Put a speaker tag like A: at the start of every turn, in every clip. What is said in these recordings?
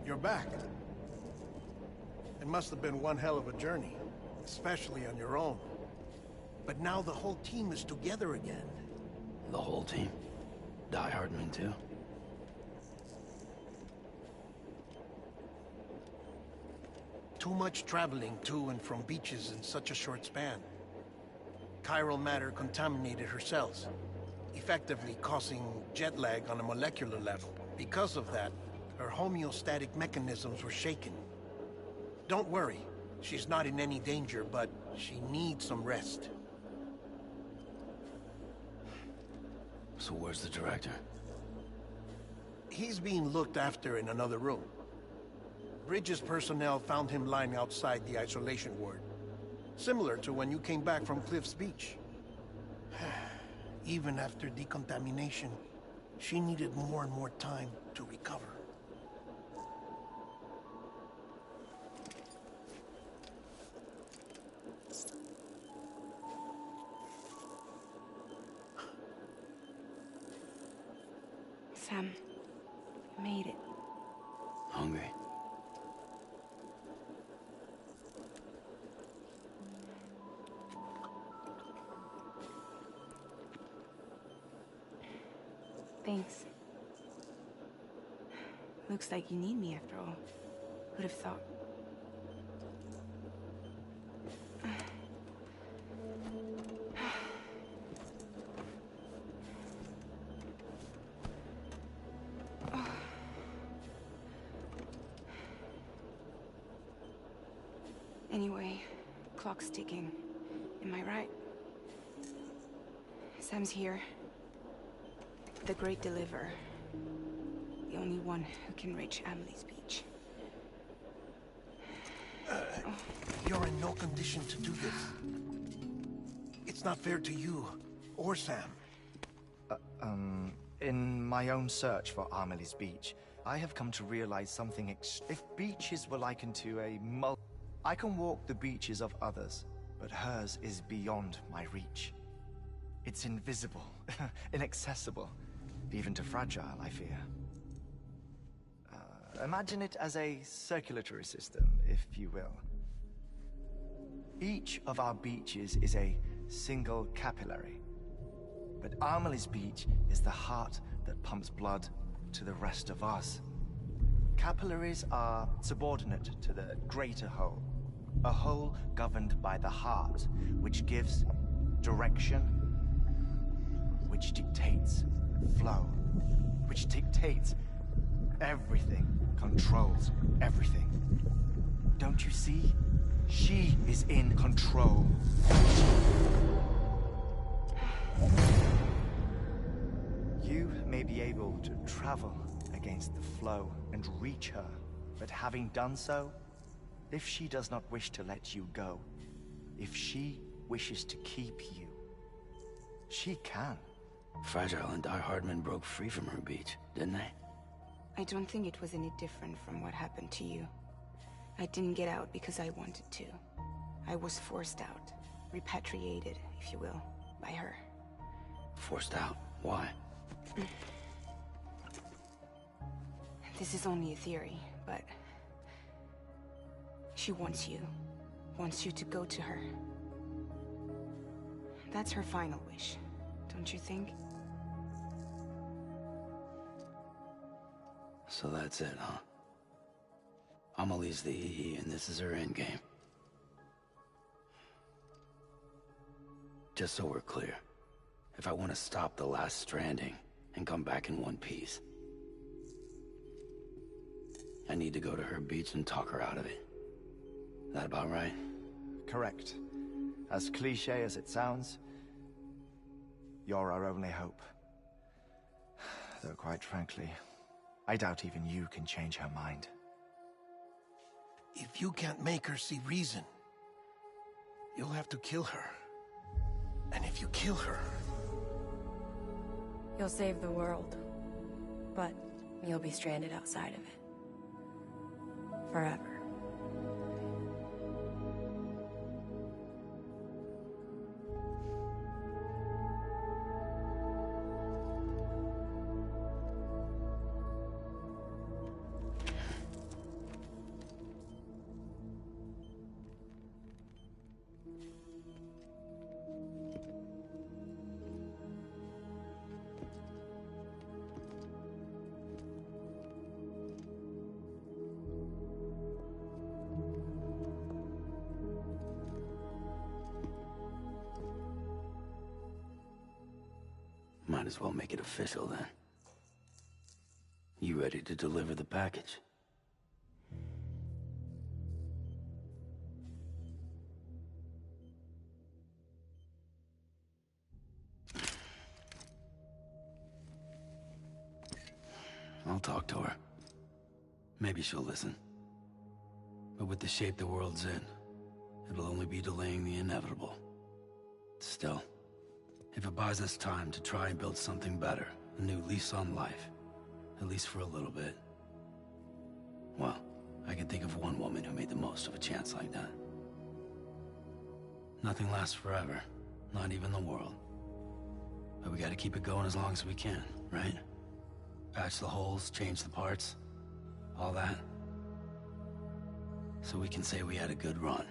A: You're back. It must have been one hell of a journey, especially on your own. But now the whole team is together again.
B: The whole team? Die Hardman too?
A: Too much traveling to and from beaches in such a short span. Chiral matter contaminated her cells, effectively causing jet lag on a molecular level. Because of that, her homeostatic mechanisms were shaken. Don't worry, she's not in any danger, but she needs some rest.
B: So where's the director?
A: He's being looked after in another room. Bridges personnel found him lying outside the isolation ward. Similar to when you came back from Cliff's Beach. Even after decontamination, she needed more and more time to recover.
C: Sam, you made it.
B: Hungry?
C: Thanks. Looks like you need me after all. Who'd have thought? Anyway, clock's ticking. Am I right? Sam's here. The Great Deliverer. The only one who can reach Amelie's Beach.
A: You're in no condition to do this. It's not fair to you, or Sam.
D: In my own search for Amelie's Beach, I have come to realize something if beaches were likened to a I can walk the beaches of others, but hers is beyond my reach. It's invisible, inaccessible, even to fragile, I fear. Imagine it as a circulatory system, if you will. Each of our beaches is a single capillary. But Amelie's Beach is the heart that pumps blood to the rest of us. Capillaries are subordinate to the greater whole. A whole governed by the heart, which gives direction, which dictates flow, which dictates everything, controls everything. Don't you see? She is in control. You may be able to travel against the flow and reach her, but having done so, if she does not wish to let you go, if she wishes to keep you, she can.
B: Fragile and Die Hardman broke free from her beach, didn't they?
C: I don't think it was any different from what happened to you. I didn't get out because I wanted to. I was forced out. Repatriated, if you will, by her.
B: Forced out? Why?
C: This is only a theory, but... she wants you. Wants you to go to her. That's her final wish, don't you think?
B: So that's it, huh? Amelie's the EE, and this is her endgame. Just so we're clear, if I want to stop the last Stranding and come back in one piece, I need to go to her beach and talk her out of it. That about right?
D: Correct. As cliché as it sounds, you're our only hope. Though quite frankly, I doubt even you can change her mind.
A: If you can't make her see reason, you'll have to kill her. And if you kill her...
E: You'll save the world, but you'll be stranded outside of it. Forever.
B: Might as well make it official then. You ready to deliver the package? I'll talk to her. Maybe she'll listen. But with the shape the world's in, it'll only be delaying the inevitable. Still, if it buys us time to try and build something better, a new lease on life, at least for a little bit, well, I can think of one woman who made the most of a chance like that. Nothing lasts forever, not even the world. But we gotta keep it going as long as we can, right? Patch the holes, change the parts, all that. So we can say we had a good run,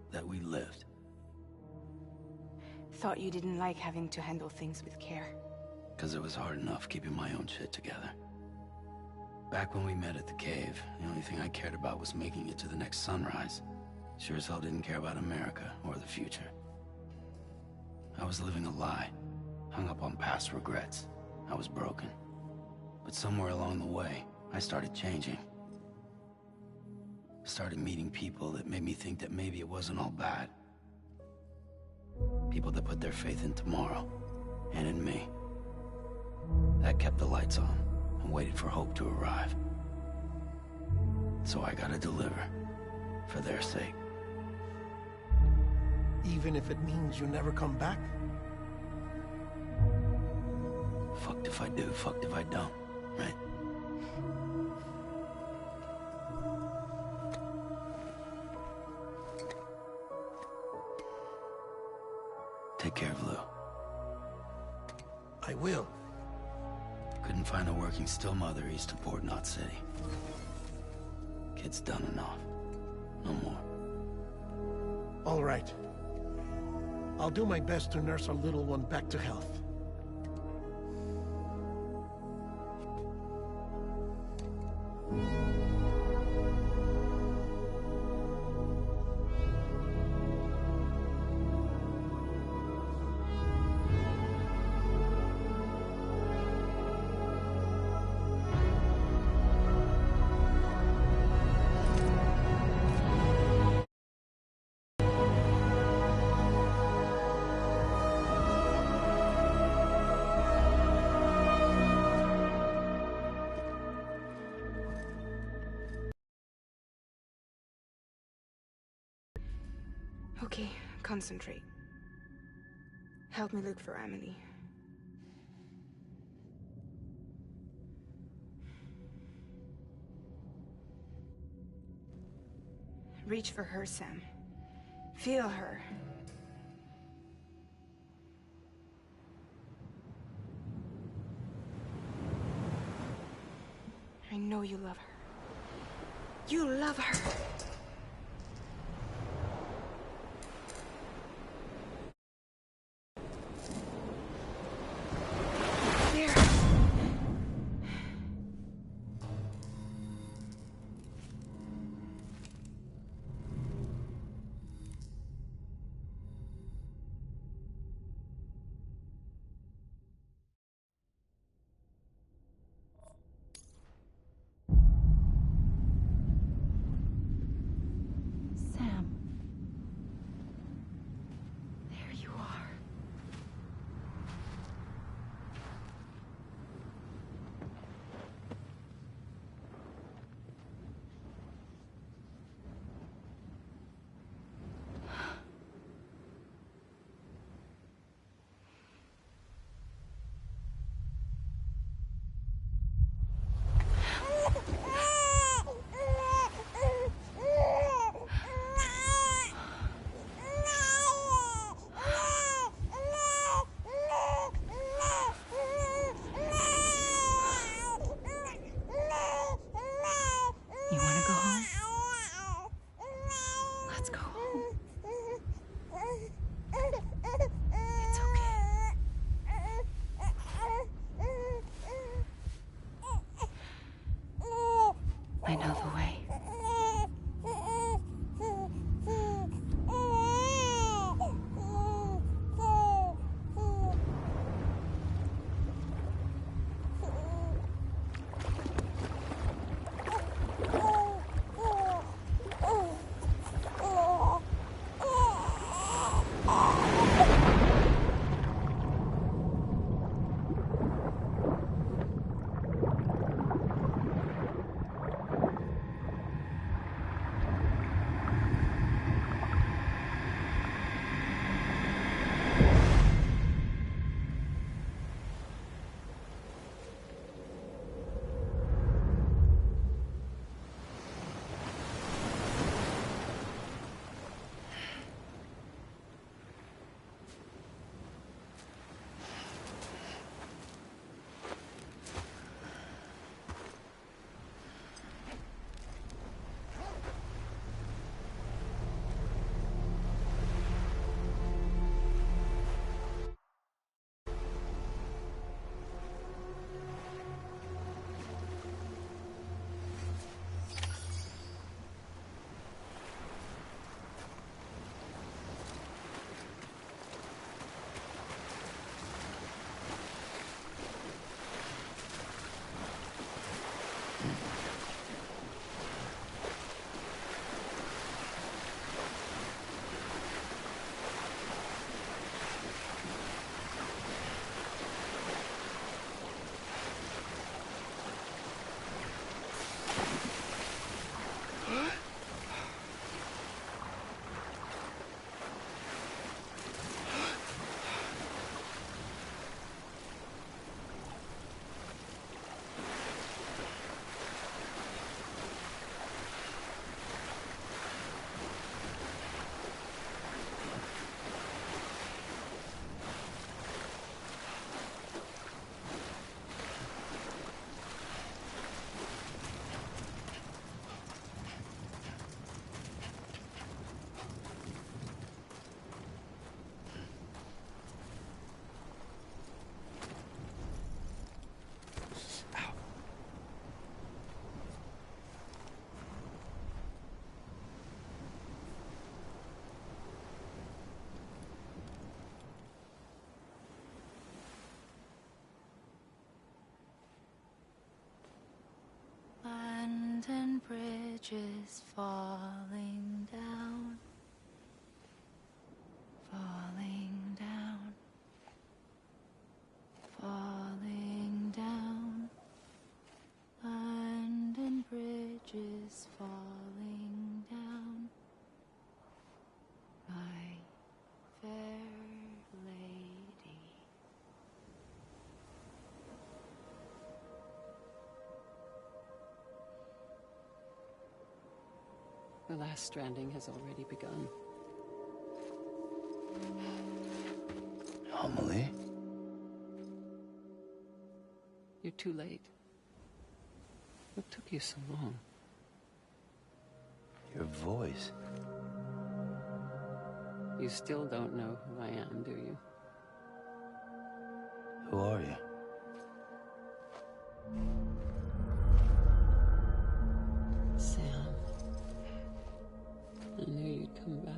B: that we lived.
C: Thought you didn't like having to handle things with care.
B: 'Cause it was hard enough keeping my own shit together. Back when we met at the cave, the only thing I cared about was making it to the next sunrise. Sure as hell didn't care about America or the future. I was living a lie, hung up on past regrets. I was broken. But somewhere along the way, I started changing. Started meeting people that made me think that maybe it wasn't all bad. People that put their faith in tomorrow, and in me. That kept the lights on, and waited for hope to arrive. So I gotta deliver, for their sake.
A: Even if it means you never come back?
B: Fucked if I do, fucked if I don't, right? Take care of Lou.
A: I will.
B: Couldn't find a working still mother east of Port Knot City. Kid's done enough. No more.
A: All right. I'll do my best to nurse our little one back to health.
C: Okay, concentrate. Help me look for Emily. Reach for her, Sam. Feel her. I know you love her. You love her! There.
E: bridges falling down, falling down, falling down. London bridges falling down, my fair lady.
F: The last stranding has already begun.
B: Amelie?
F: You're too late. What took you so long?
B: Your voice.
F: You still don't know who I am, do you?
B: Who are you?
F: Sam. I knew you'd come back.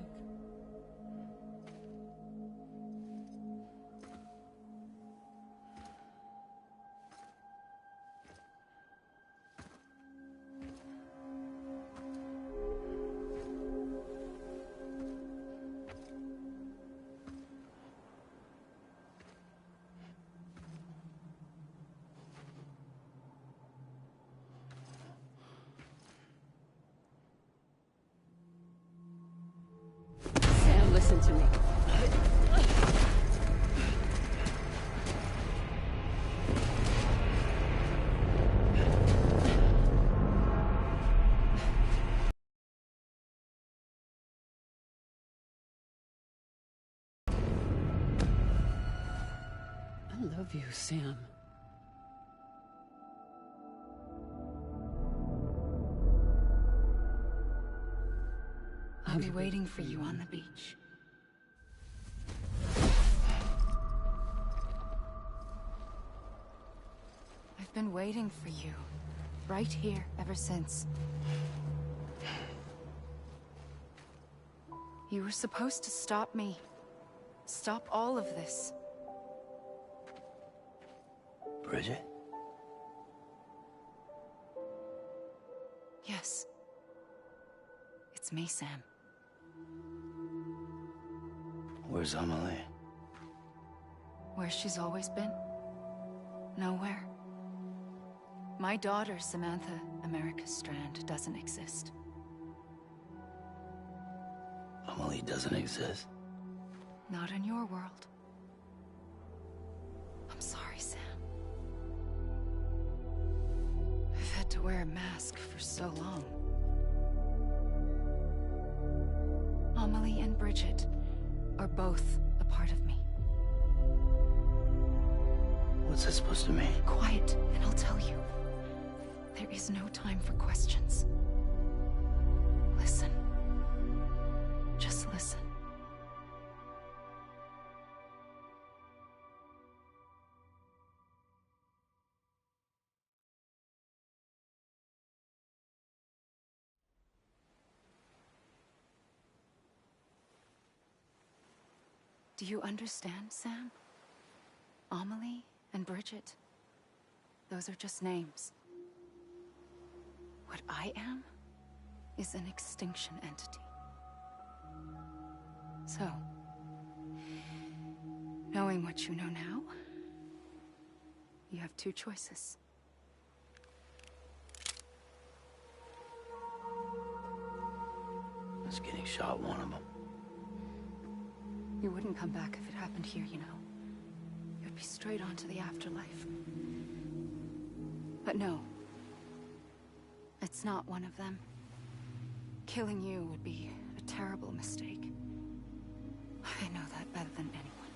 F: Sam, listen to me. I love you, Sam.
C: I'll be waiting for you on the beach. I've been waiting for you, right here, ever since. You were supposed to stop me. Stop all of this.
B: Bridget?
C: Yes. It's me, Sam.
B: Where's Amelie?
C: Where she's always been. Nowhere. My daughter, Samantha America Strand, doesn't exist.
B: Amelie doesn't exist.
C: Not in your world. I'm sorry, Sam. I've had to wear a mask for so long. Amelie and Bridget are both a part of me.
B: What's that supposed to mean?
C: Quiet, and I'll tell you. There is no time for questions. Listen. Just listen. Do you understand, Sam? Amelie and Bridget. Those are just names. What I am is an extinction entity. So, knowing what you know now, you have two choices.
B: Is getting shot one of them?
C: You wouldn't come back if it happened here, you know. You'd be straight on to the afterlife. But no. It's not one of them. Killing you would be a terrible mistake. I know that better than anyone.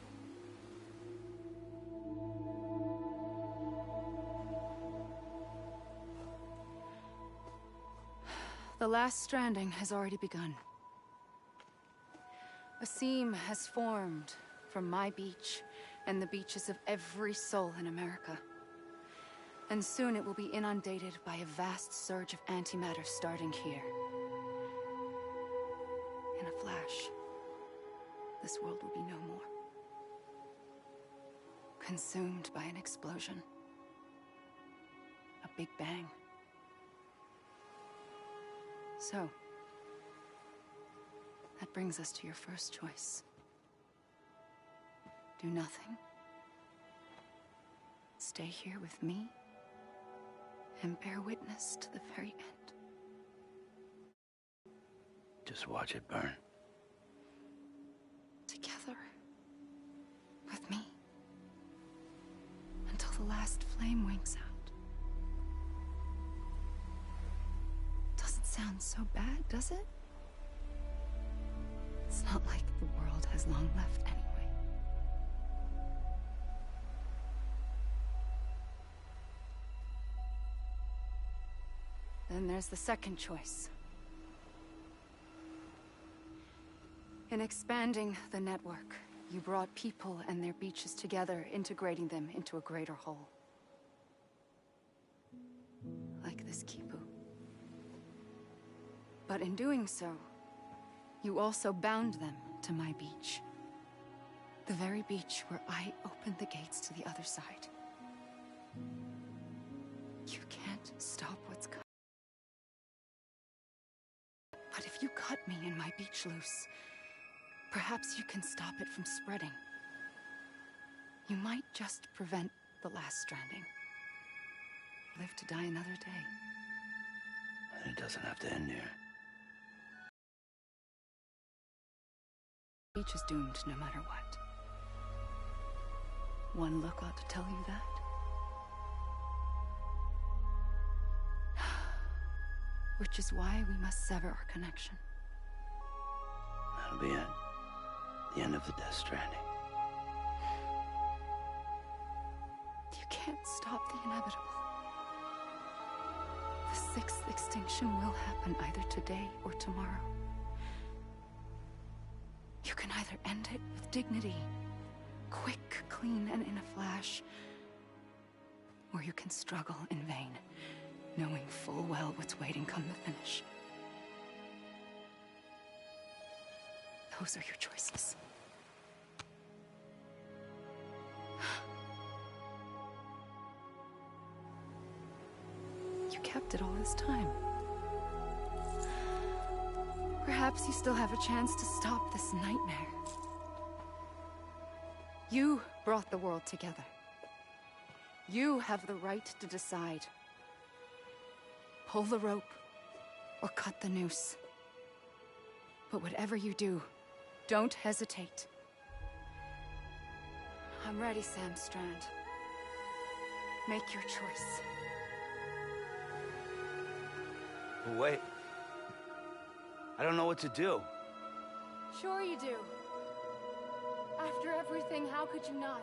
C: The last stranding has already begun. A seam has formed from my beach and the beaches of every soul in America. And soon it will be inundated by a vast surge of antimatter starting here. In a flash, this world will be no more. Consumed by an explosion. A big bang. So, that brings us to your first choice. Do nothing. Stay here with me, and bear witness to the very end.
B: Just watch it burn.
C: Together. With me. Until the last flame winks out. Doesn't sound so bad, does it? It's not like the world has long left anyway. Then there's the second choice. In expanding the network, you brought people and their beaches together, integrating them into a greater whole. Like this Kipu. But in doing so, you also bound them to my beach. The very beach where I opened the gates to the other side. You can't stop what's coming. But if you cut me and my beach loose, perhaps you can stop it from spreading. You might just prevent the last stranding. Live to die another day.
B: And it doesn't have to end here.
C: The beach is doomed no matter what. One look ought to tell you that. Which is why we must sever our connection.
B: That'll be it. The end of the Death Stranding.
C: You can't stop the inevitable. The sixth extinction will happen either today or tomorrow. You can either end it with dignity, quick, clean, and in a flash, or you can struggle in vain, knowing full well what's waiting come the finish. Those are your choices. You kept it all this time. Perhaps you still have a chance to stop this nightmare. You brought the world together. You have the right to decide. Pull the rope, or cut the noose. But whatever you do, don't hesitate. I'm ready, Sam Strand. Make your choice.
B: But wait. I don't know what to do.
C: Sure you do. After everything, how could you not?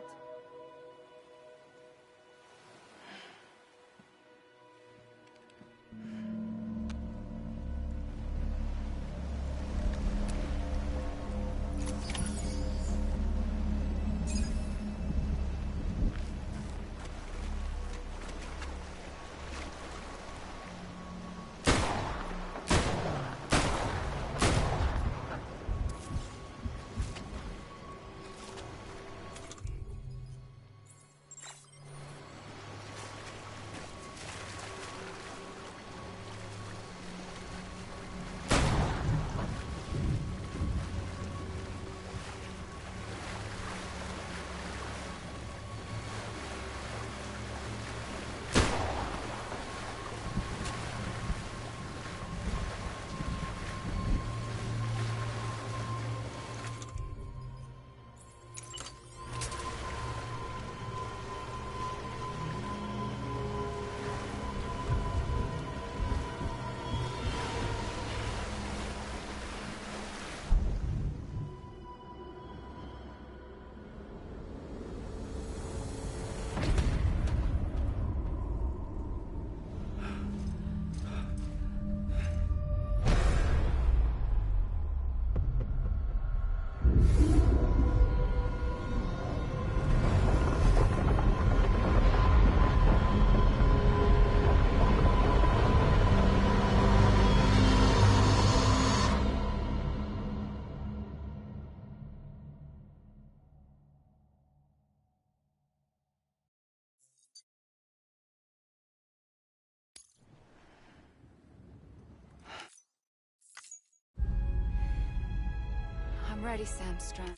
C: I'm ready, Sam Strand.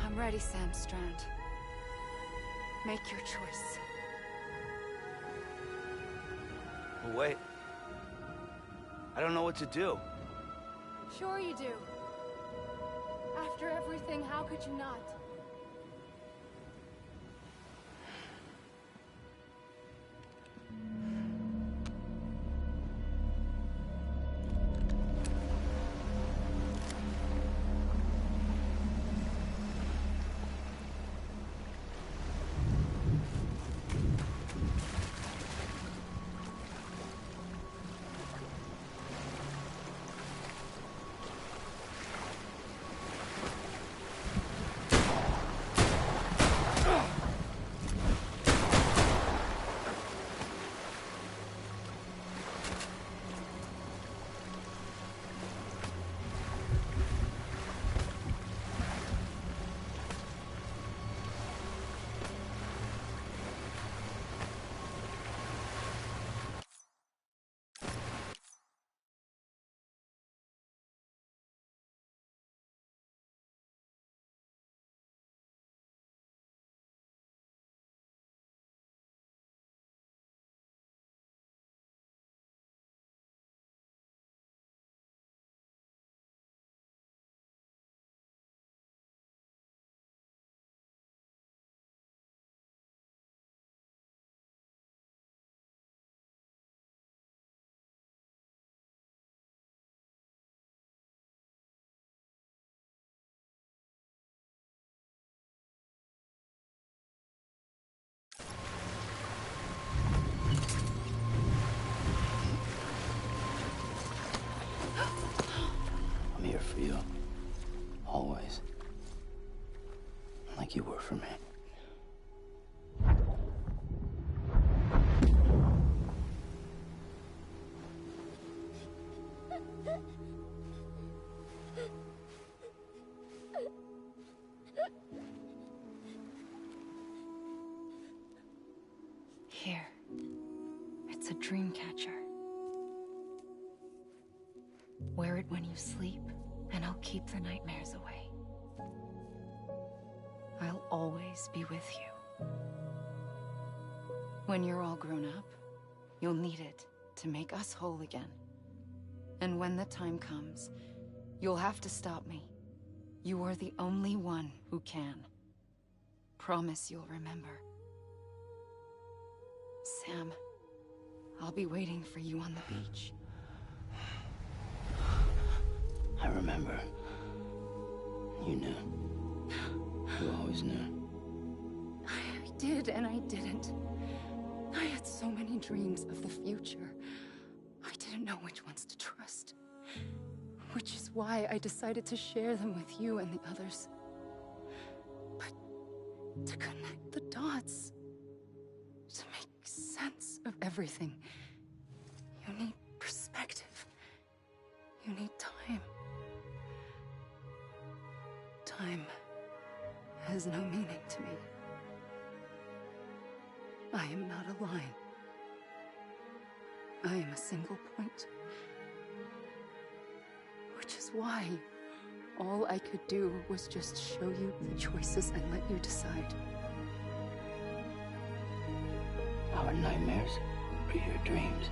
C: I'm ready, Sam Strand. Make your choice.
B: But wait. I don't know what to do.
C: Sure you do. After everything, how could you not?
B: I'm here for you. Always. Like you were for me.
C: Here. It's a dream catcher. Wear it when you sleep, and I'll keep the nightmares away. I'll always be with you. When you're all grown up, you'll need it to make us whole again. And when the time comes, you'll have to stop me. You are the only one who can. Promise you'll remember. Sam, I'll be waiting for you on the beach.
B: I remember. You knew. You always knew.
C: I did and I didn't. I had so many dreams of the future. I didn't know which ones to trust. Which is why I decided to share them with you and the others. But to connect the dots, to make sense of everything, you need perspective. You need time. Time has no meaning to me. I am not a line. I am a single point. Which is why all I could do was just show you the choices and let you decide.
B: Our nightmares or your dreams?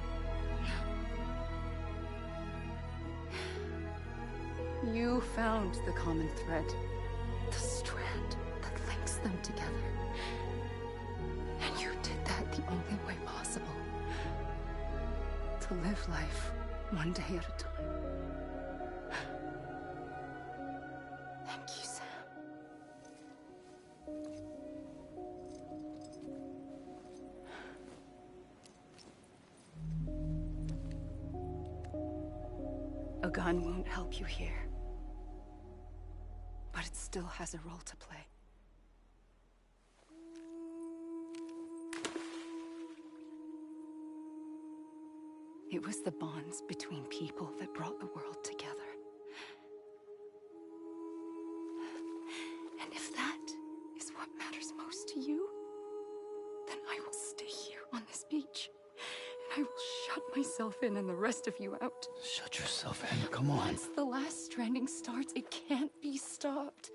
C: You found the common thread, the strand that links them together. And you did that the only way possible. To live life one day at a time. Thank you, Sam. A gun won't help you here. But it still has a role to play. It was the bonds between people that brought the world together. And if that is what matters most to you, then I will stay here on this beach. And I will shut myself in and the rest of you out.
B: Shut yourself in, come on.
C: Once the last stranding starts, it can't be stopped.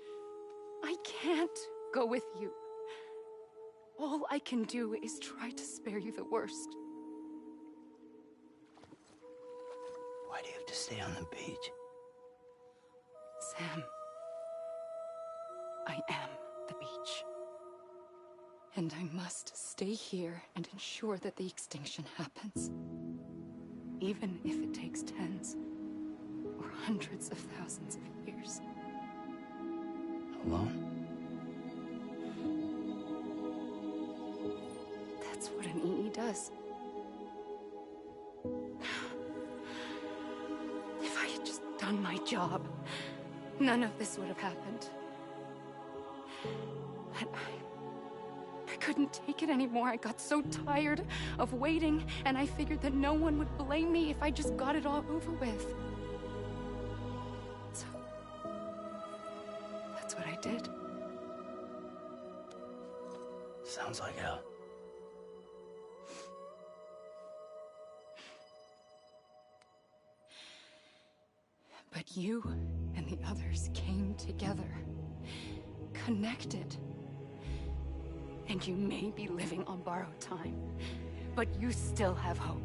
C: I can't go with you. All I can do is try to spare you the worst.
B: Why do you have to stay on the beach?
C: Sam, I am the beach. And I must stay here and ensure that the extinction happens. Even if it takes tens or hundreds of thousands of years.
B: Alone?
C: That's what an EE does. If I had just done my job, none of this would have happened. But I couldn't take it anymore. I got so tired of waiting, and I figured that no one would blame me if I just got it all over with. So, that's what I did.
B: Sounds like hell.
C: But you and the others came together, connected. And you may be living on borrowed time, but you still have hope.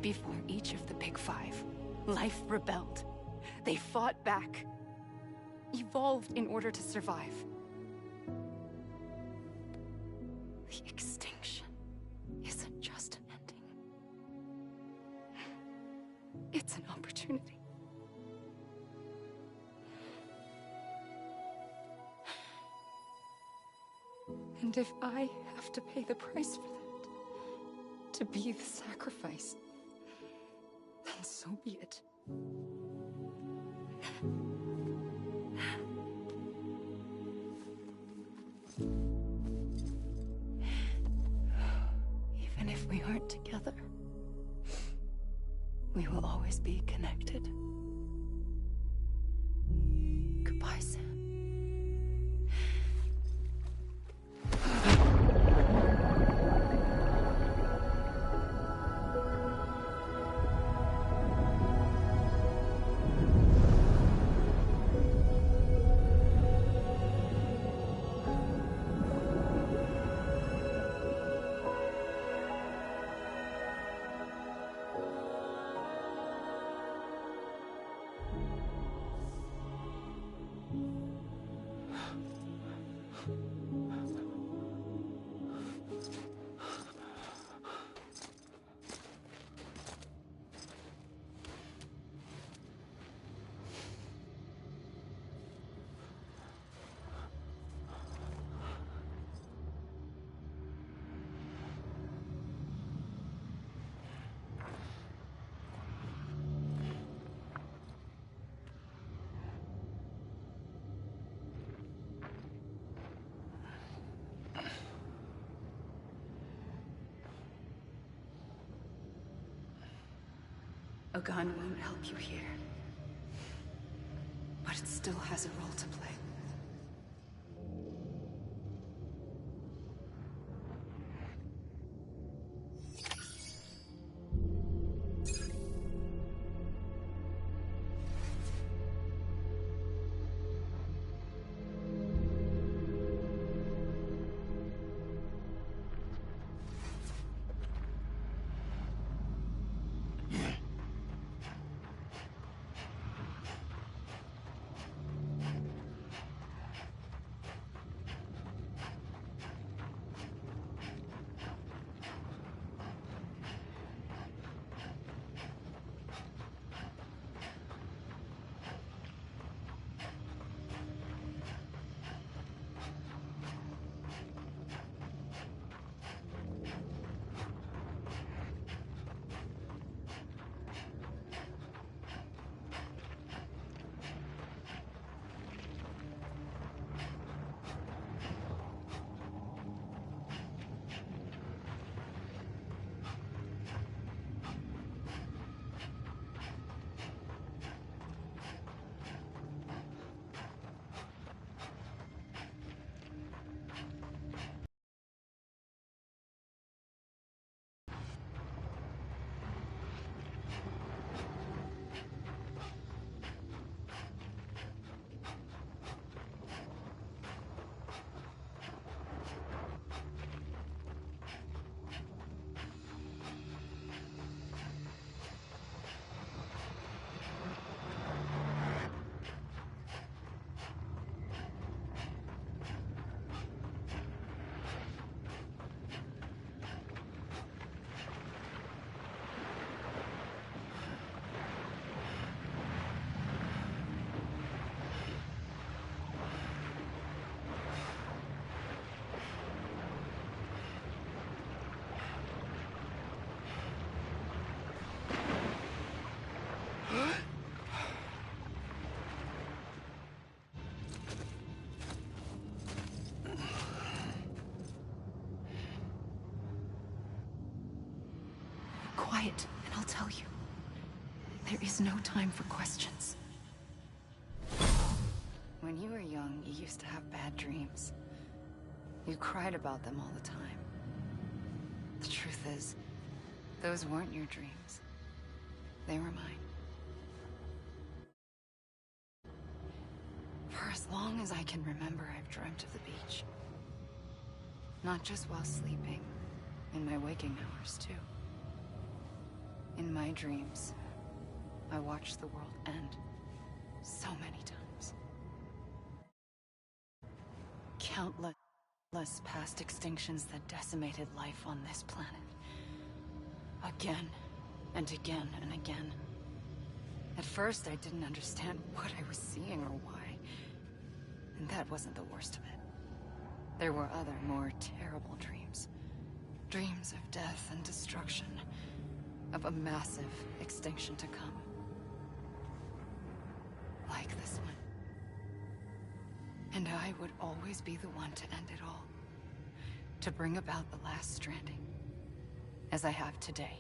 C: Before each of the Big Five, life rebelled. They fought back, evolved in order to survive. The extinction isn't just an ending. It's an opportunity. And if I have to pay the price for that, to be the sacrifice, then so be it. Even if we aren't together, we will always be connected. Goodbye, Sam. A gun won't help you here. But it still has a role to play. quiet, and I'll tell you. There is no time for questions. When you were young, you used to have bad dreams. You cried about them all the time. The truth is, those weren't your dreams. They were mine. For as long as I can remember, I've dreamt of the beach. Not just while sleeping, in my waking hours, too. In my dreams, I watched the world end so many times. Countless past extinctions that decimated life on this planet. Again, and again, and again. At first, I didn't understand what I was seeing or why. And that wasn't the worst of it. There were other, more terrible dreams. Dreams of death and destruction. Of a massive extinction to come. Like this one. And I would always be the one to end it all. To bring about the last stranding. As I have today.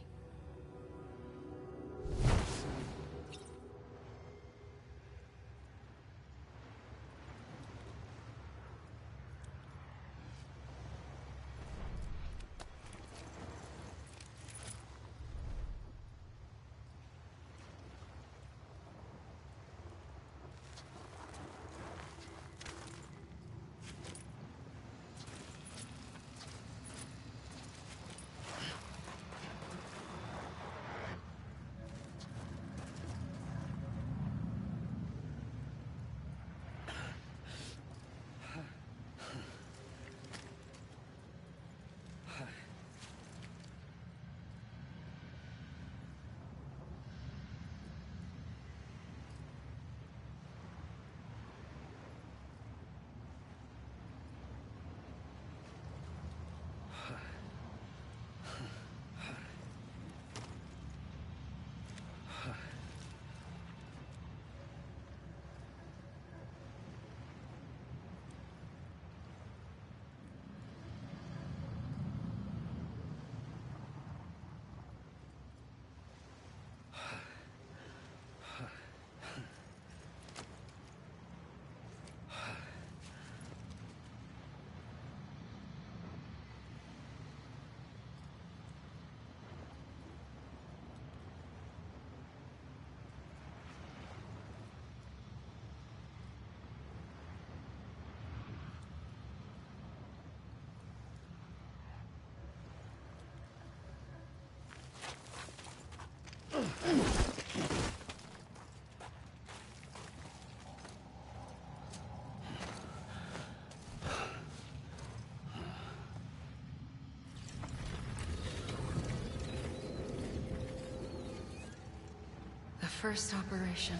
C: The first operation,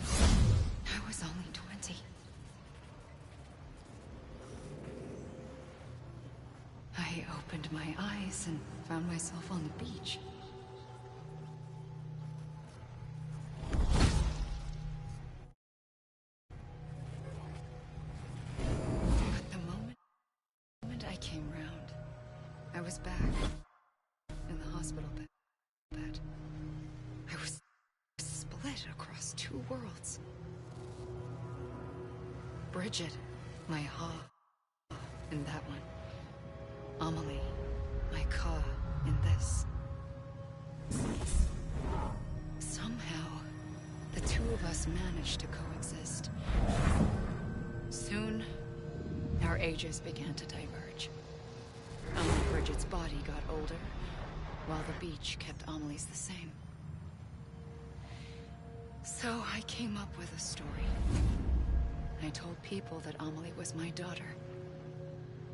C: I was only 20. I opened my eyes and found myself on the beach. But the moment I came round, I was back in the hospital bed. I was split across two worlds. Bridget, my Ha, in that one. Amelie, my Ka, in this. Somehow, the two of us managed to coexist. Soon, our ages began to diverge. Bridget's body got older, while the beach kept Amelie's the same. So I came up with a story. I told people that Amelie was my daughter.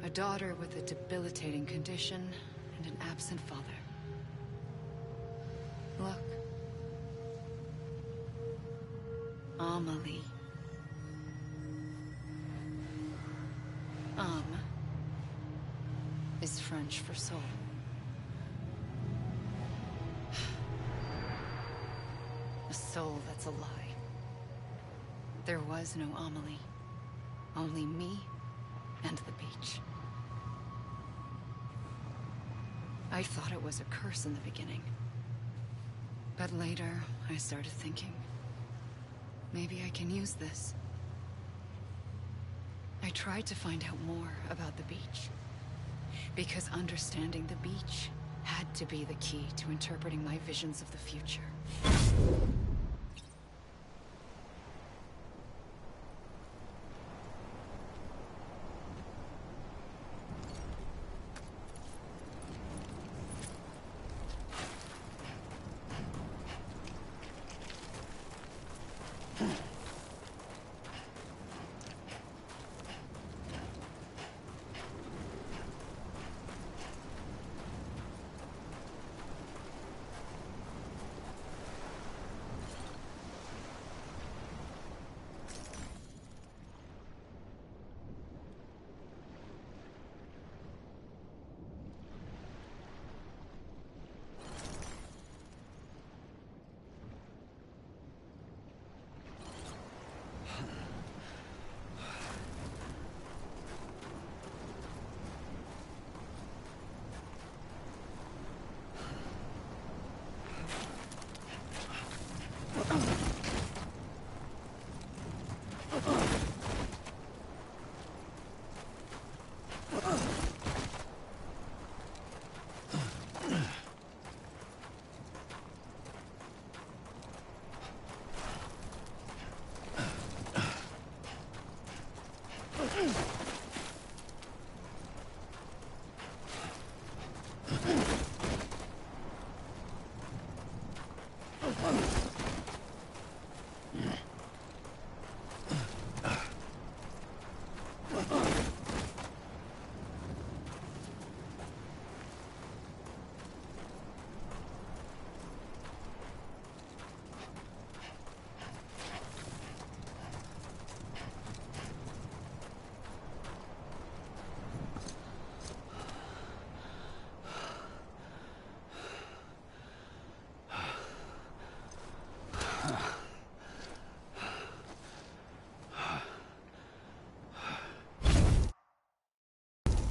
C: A daughter with a debilitating condition and an absent father. Look. Amelie. Is French for soul. A soul that's a lie. There was no Amelie. Only me and the beach. I thought it was a curse in the beginning. But later, I started thinking, maybe I can use this. I tried to find out more about the beach. Because understanding the beach had to be the key to interpreting my visions of the future.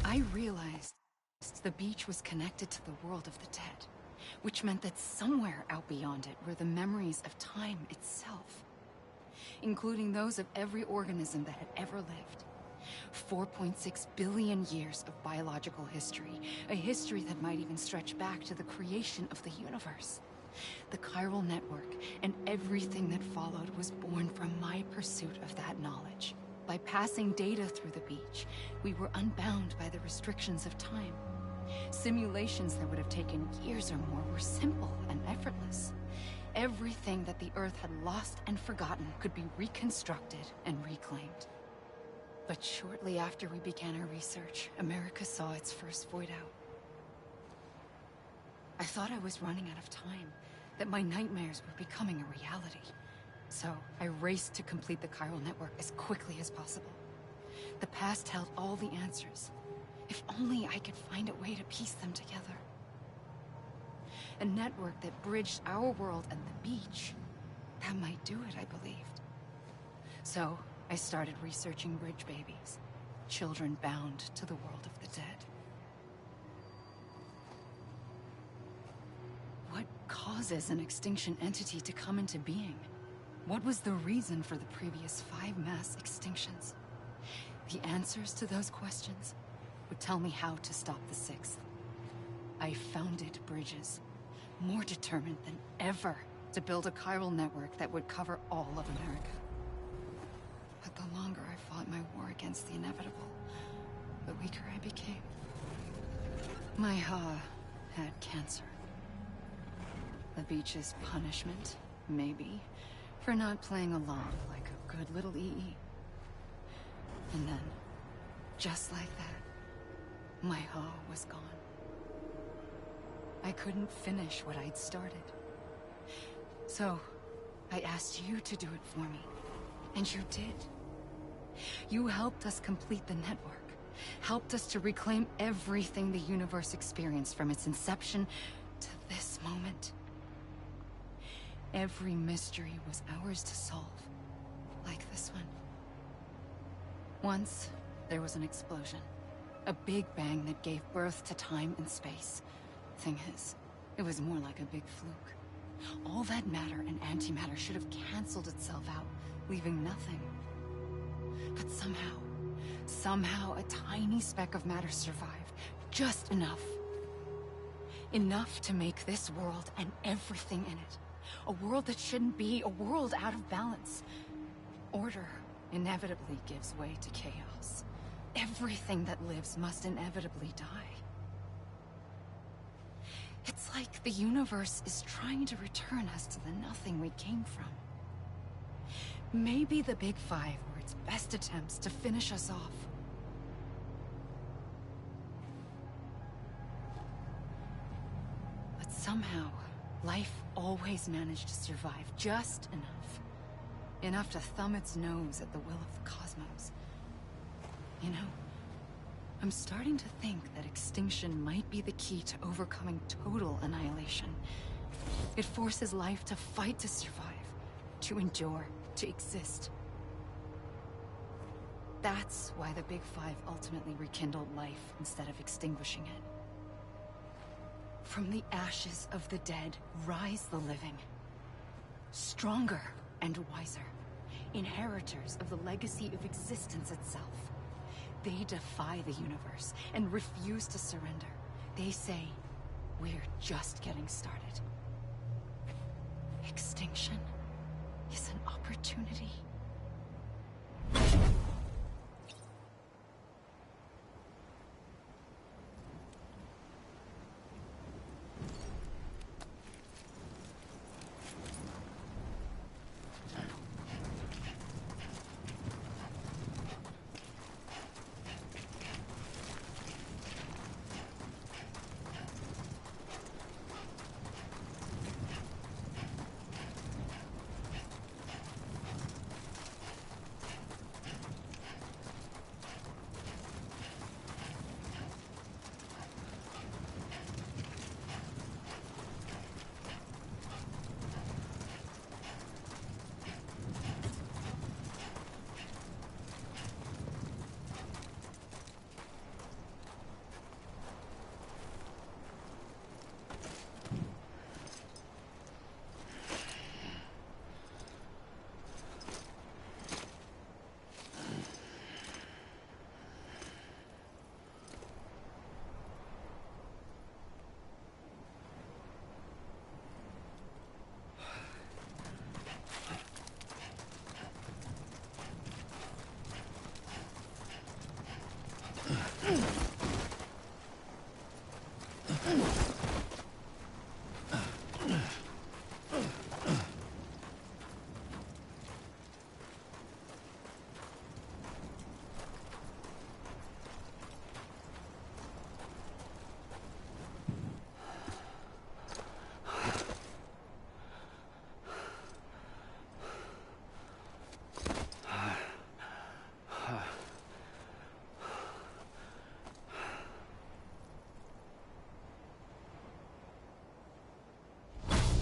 C: I realized the beach was connected to the world of the dead, which meant that somewhere out beyond it were the memories of time itself, including those of every organism that had ever lived. 4.6 billion years of biological history, a history that might even stretch back to the creation of the universe. The chiral network and everything that followed was born from my pursuit of that knowledge. By passing data through the beach, we were unbound by the restrictions of time. Simulations that would have taken years or more were simple and effortless. Everything that the Earth had lost and forgotten could be reconstructed and reclaimed. But shortly after we began our research, America saw its first void out. I thought I was running out of time, that my nightmares were becoming a reality. So, I raced to complete the chiral network as quickly as possible. The past held all the answers. If only I could find a way to piece them together. A network that bridged our world and the beach. That might do it, I believed. So, I started researching bridge babies. Children bound to the world of the dead. What causes an extinction entity to come into being? What was the reason for the previous 5 mass extinctions? The answers to those questions would tell me how to stop the 6th. I founded bridges, more determined than ever to build a chiral network that would cover all of America. But the longer I fought my war against the inevitable, the weaker I became. My Ha had cancer. The beach's punishment, maybe, for not playing along like a good little EE. And then, just like that, my Ha was gone. I couldn't finish what I'd started. So, I asked you to do it for me. And you did. You helped us complete the network. Helped us to reclaim everything the universe experienced from its inception to this moment. Every mystery was ours to solve, like this one. Once, there was an explosion. A big bang that gave birth to time and space. Thing is, it was more like a big fluke. All that matter and antimatter should have canceled itself out, leaving nothing. But somehow a tiny speck of matter survived. Just enough. Enough to make this world and everything in it. A world that shouldn't be, a world out of balance. Order inevitably gives way to chaos. Everything that lives must inevitably die. It's like the universe is trying to return us to the nothing we came from. Maybe the Big Five were its best attempts to finish us off. But somehow, life always managed to survive just enough. Enough to thumb its nose at the will of the cosmos. You know, I'm starting to think that extinction might be the key to overcoming total annihilation. It forces life to fight to survive, to endure, to exist. That's why the Big Five ultimately rekindled life instead of extinguishing it. From the ashes of the dead rise the living. Stronger and wiser. Inheritors of the legacy of existence itself. They defy the universe and refuse to surrender. They say, we're just getting started. Extinction is an opportunity.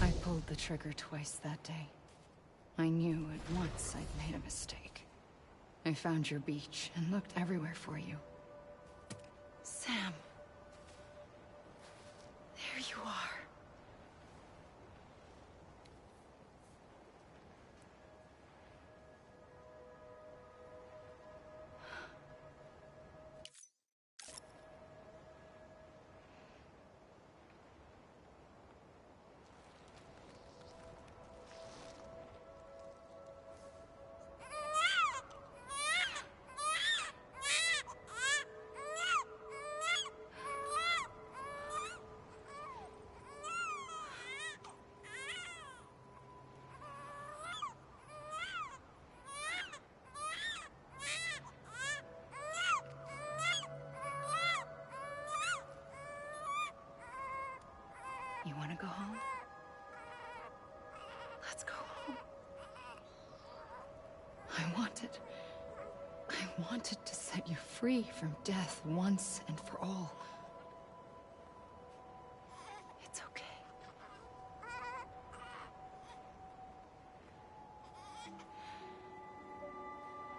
C: I pulled the trigger twice that day. I knew at once I'd made a mistake. I found your beach and looked everywhere for you. Sam. There you are. You want to go home? Let's go home. I wanted to set you free from death once and for all. It's okay.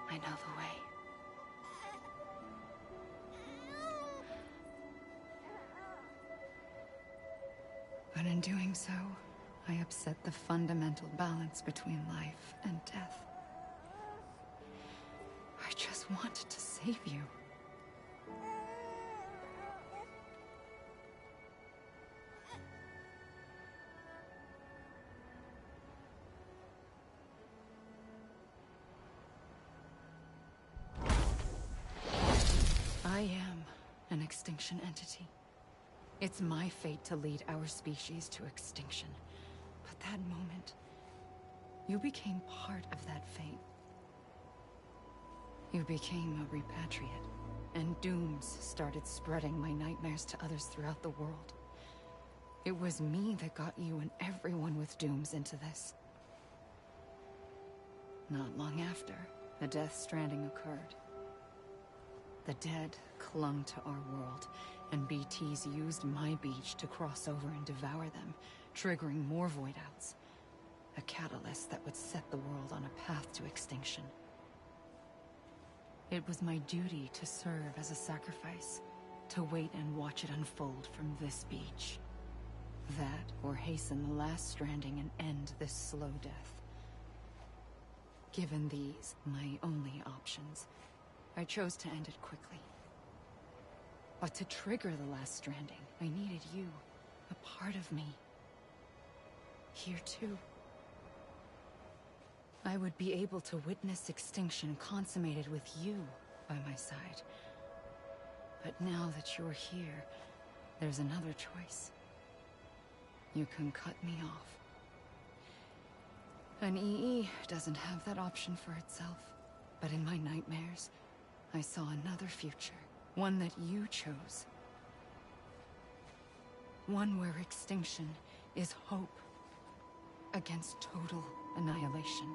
C: I know the way. But in doing so, I upset the fundamental balance between life and death. I just wanted to save you. I am an extinction entity. It's my fate to lead our species to extinction. But that moment, you became part of that fate. You became a repatriate, and dooms started spreading my nightmares to others throughout the world. It was me that got you and everyone with dooms into this. Not long after, the Death Stranding occurred. The dead clung to our world, and BTs used my beach to cross over and devour them, triggering more void outs. A catalyst that would set the world on a path to extinction. It was my duty to serve as a sacrifice, to wait and watch it unfold from this beach. That, or hasten the last stranding and end this slow death. Given these, my only options, I chose to end it quickly. But to trigger the last stranding, I needed you, a part of me. Here too. I would be able to witness extinction consummated with you by my side. But now that you're here, there's another choice. You can cut me off. An EE doesn't have that option for itself. But in my nightmares, I saw another future. One that you chose. One where extinction is hope against total annihilation.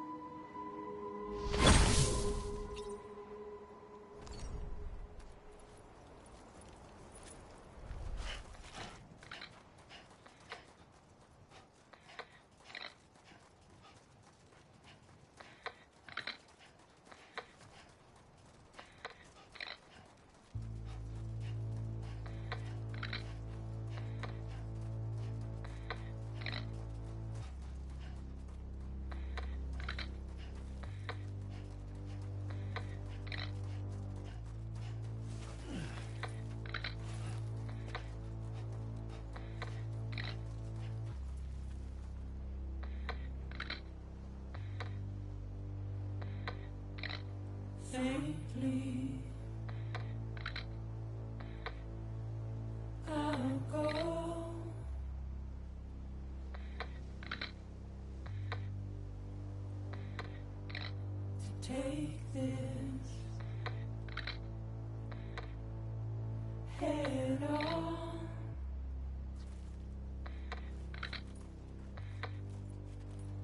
G: Faintly, I'll go to take this head on.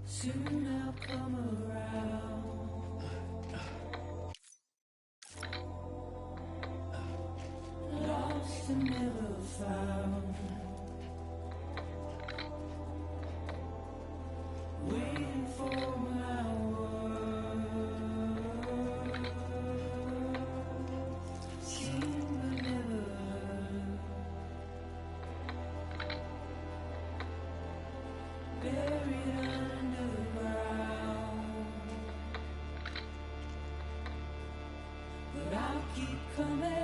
G: Soon I'll come around. Lost and never found. Waiting for my word. Seen but never heard. Buried underground. But I'll keep coming.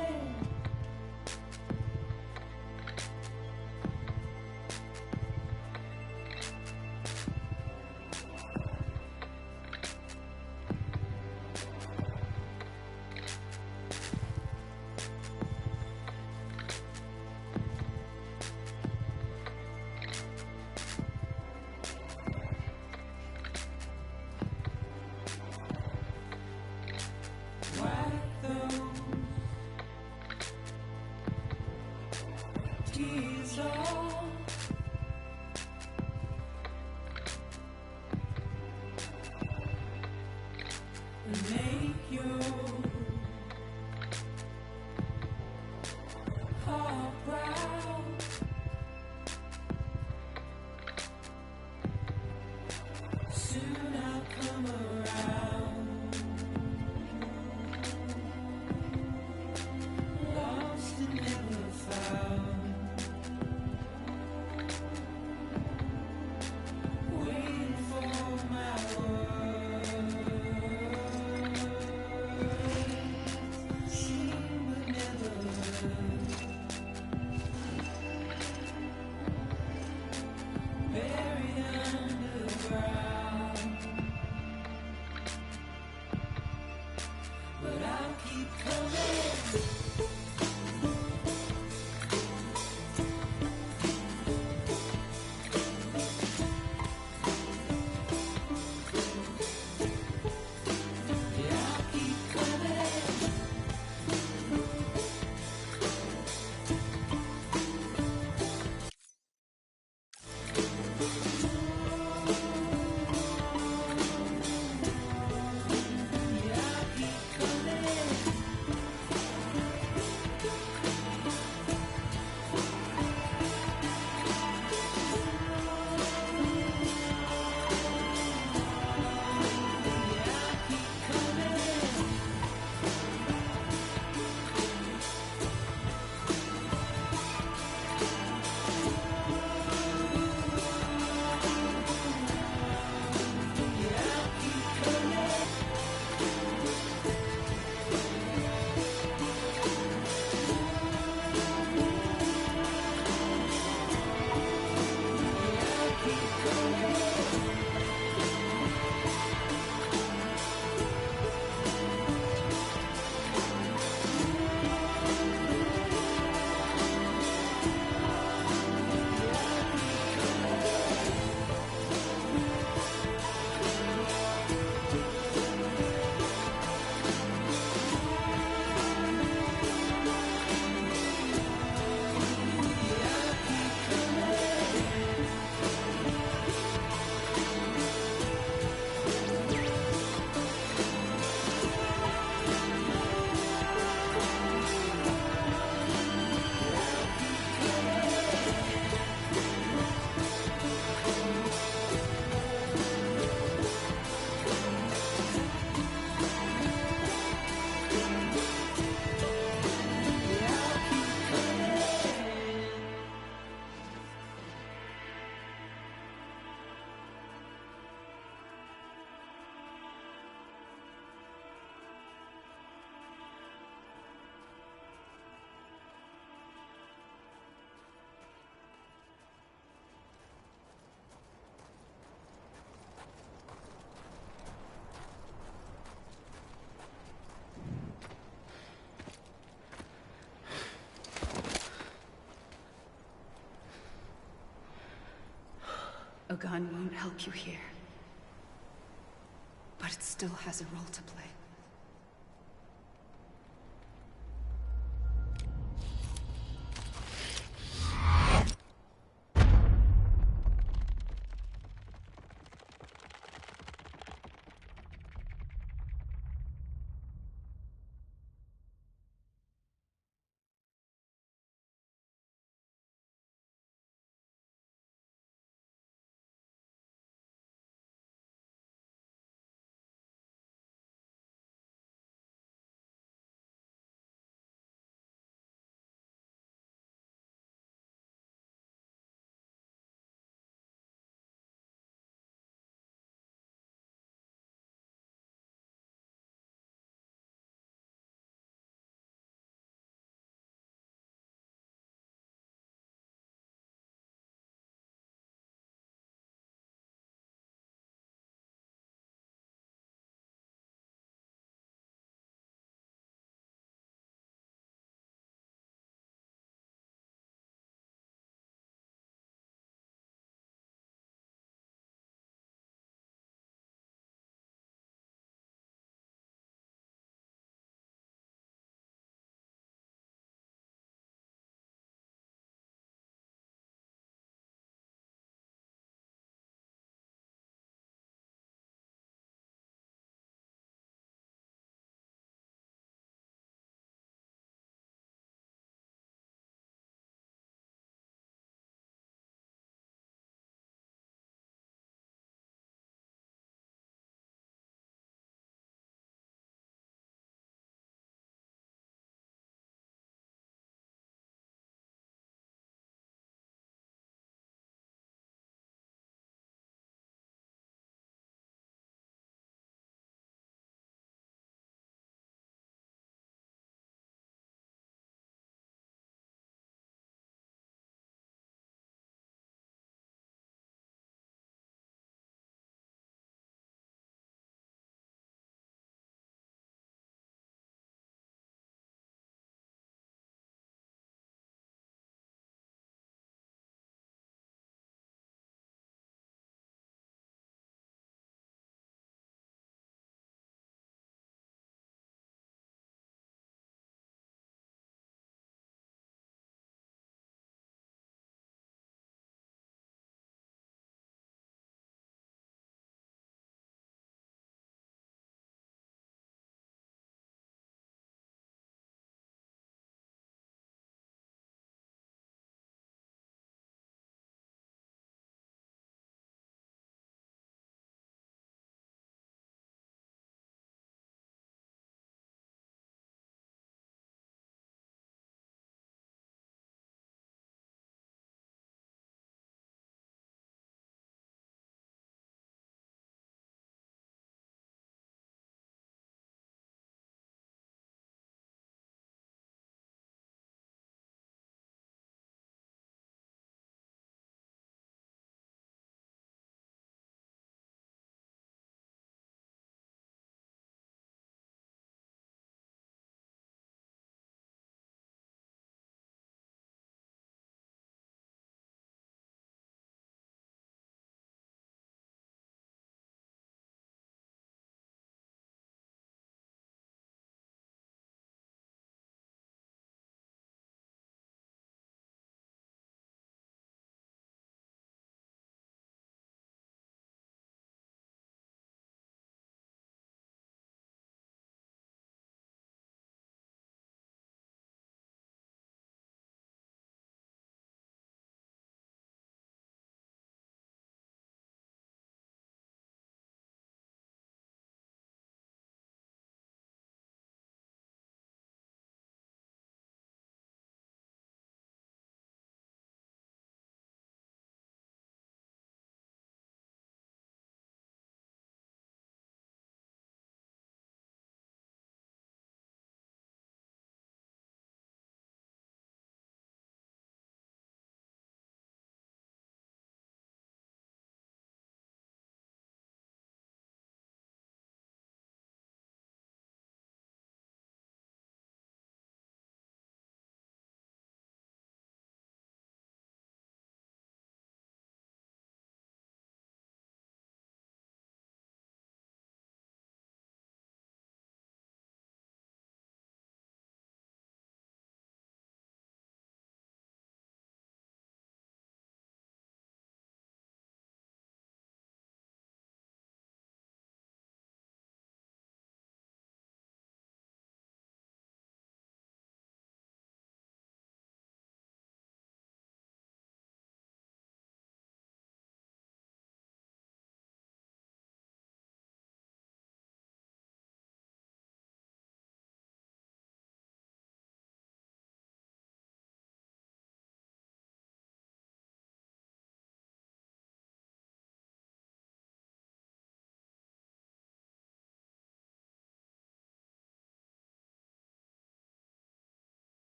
G: Wipe those tears off. And make your heart proud. Soon I'll come around. Lost and never found.
C: A gun won't help you here. But it still has a role to play.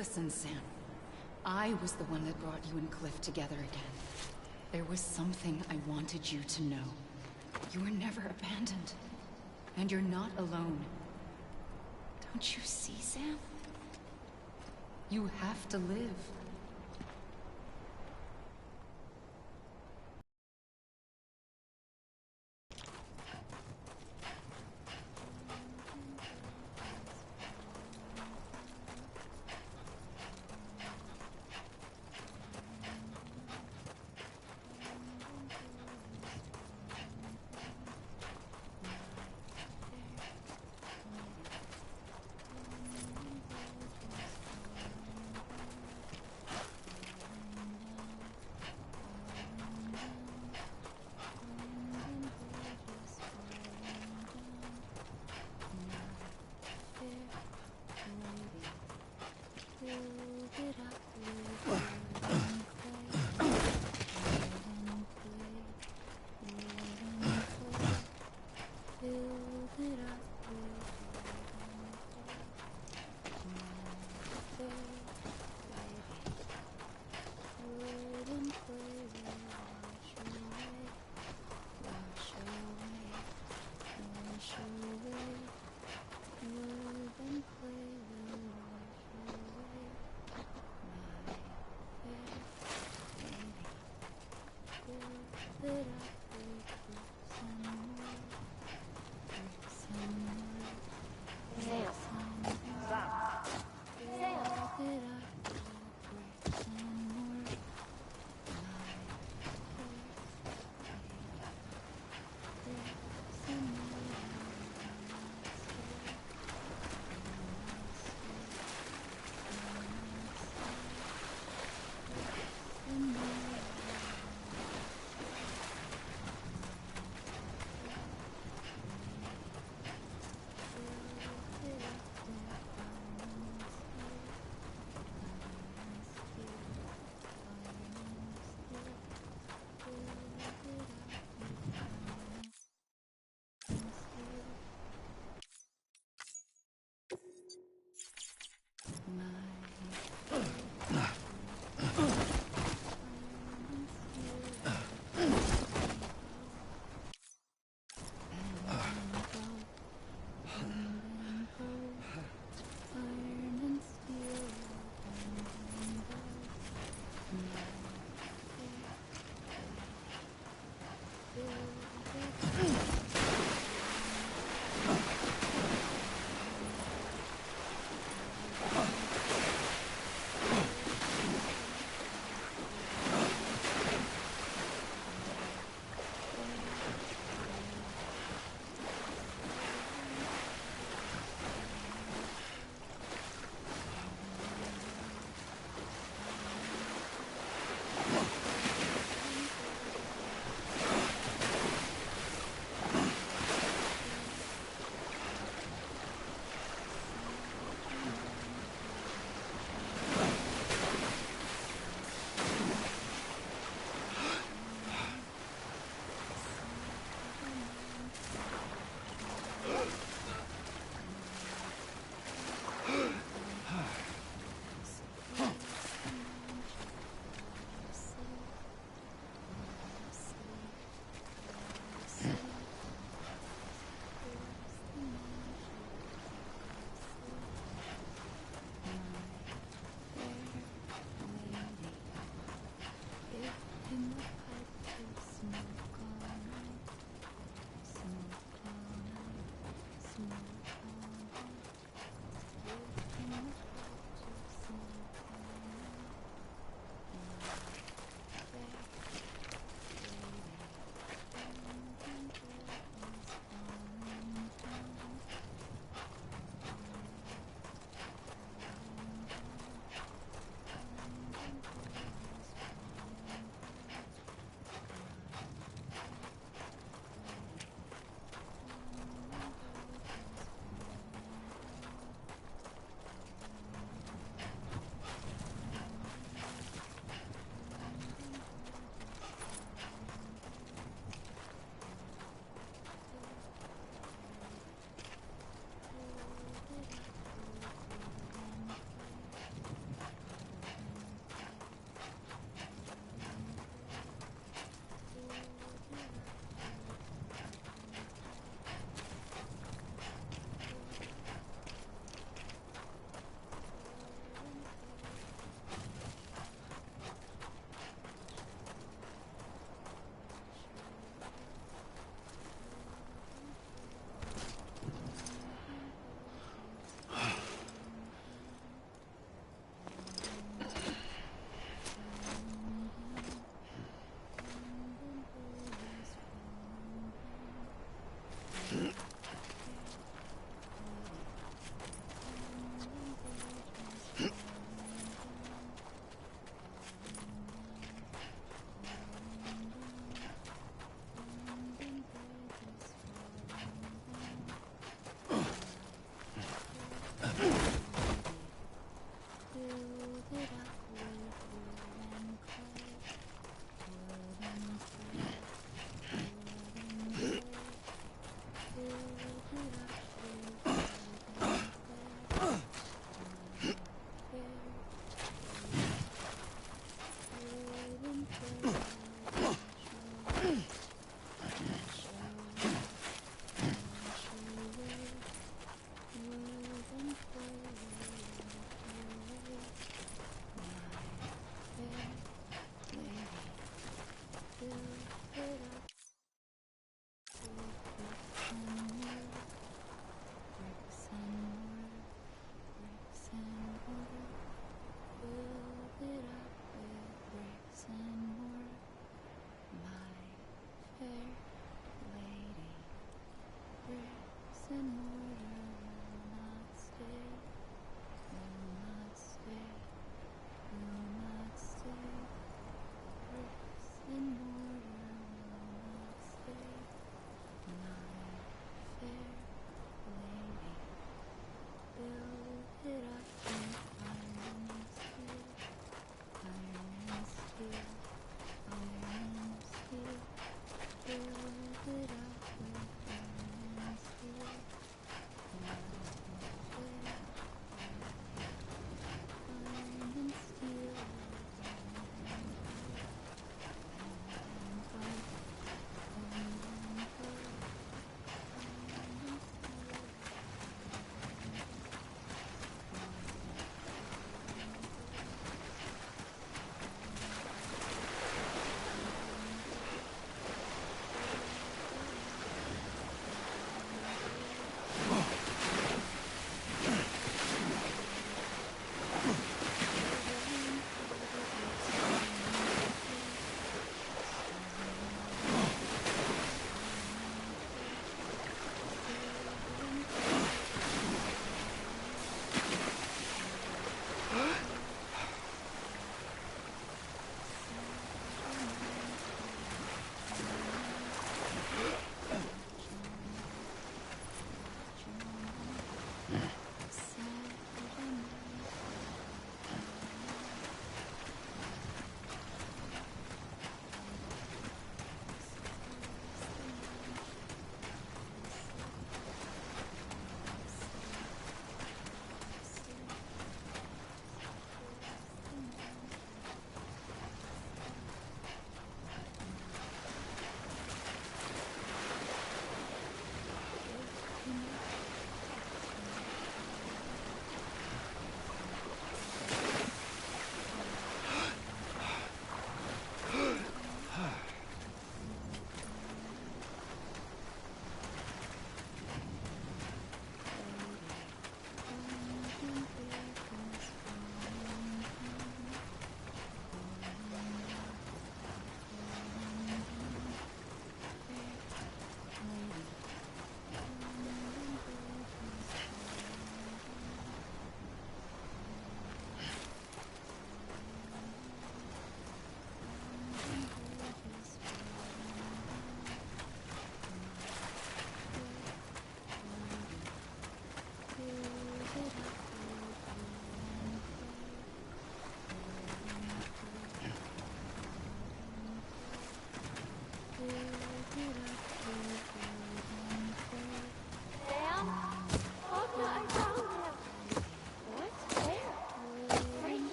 C: Listen, Sam. I was the one that brought you and Cliff together again. There was something I wanted you to know. You were never abandoned. And you're not alone. Don't you see, Sam? You have to live.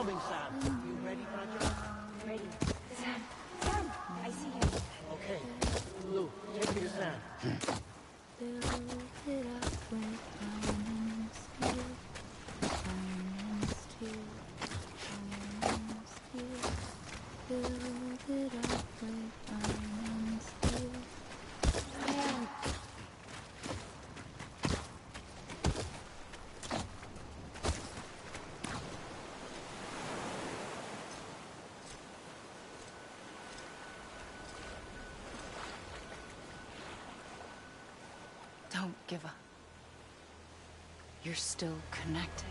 A: coming, Sam. You ready, Roger?
H: Ready. Sam! Sam! I see him.
A: Okay. Lou, take me to Sam.
C: Build it up with iron and steel. Iron and steel. Iron and steel. Build it up with iron and steel.
H: Sam!
C: Don't give up. You're still connected.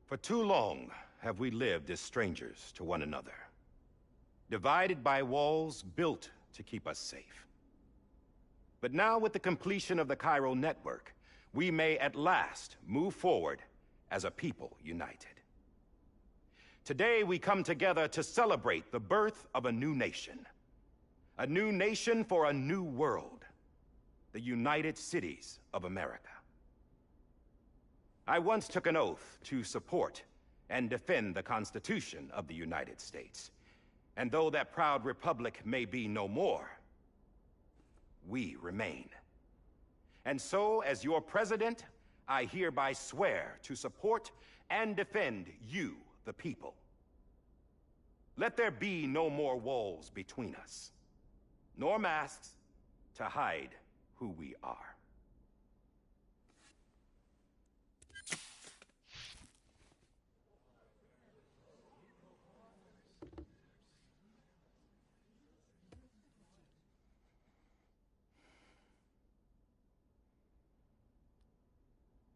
I: For too long have we lived as strangers to one another, divided by walls built to keep us safe. But now, with the completion of the chiral network, we may at last move forward as a people united. Today, we come together to celebrate the birth of a new nation for a new world, the United Cities of America. I once took an oath to support and defend the Constitution of the United States. And though that proud republic may be no more, we remain. And so, as your president, I hereby swear to support and defend you, the people. Let there be no more walls between us, nor masks to hide who we are.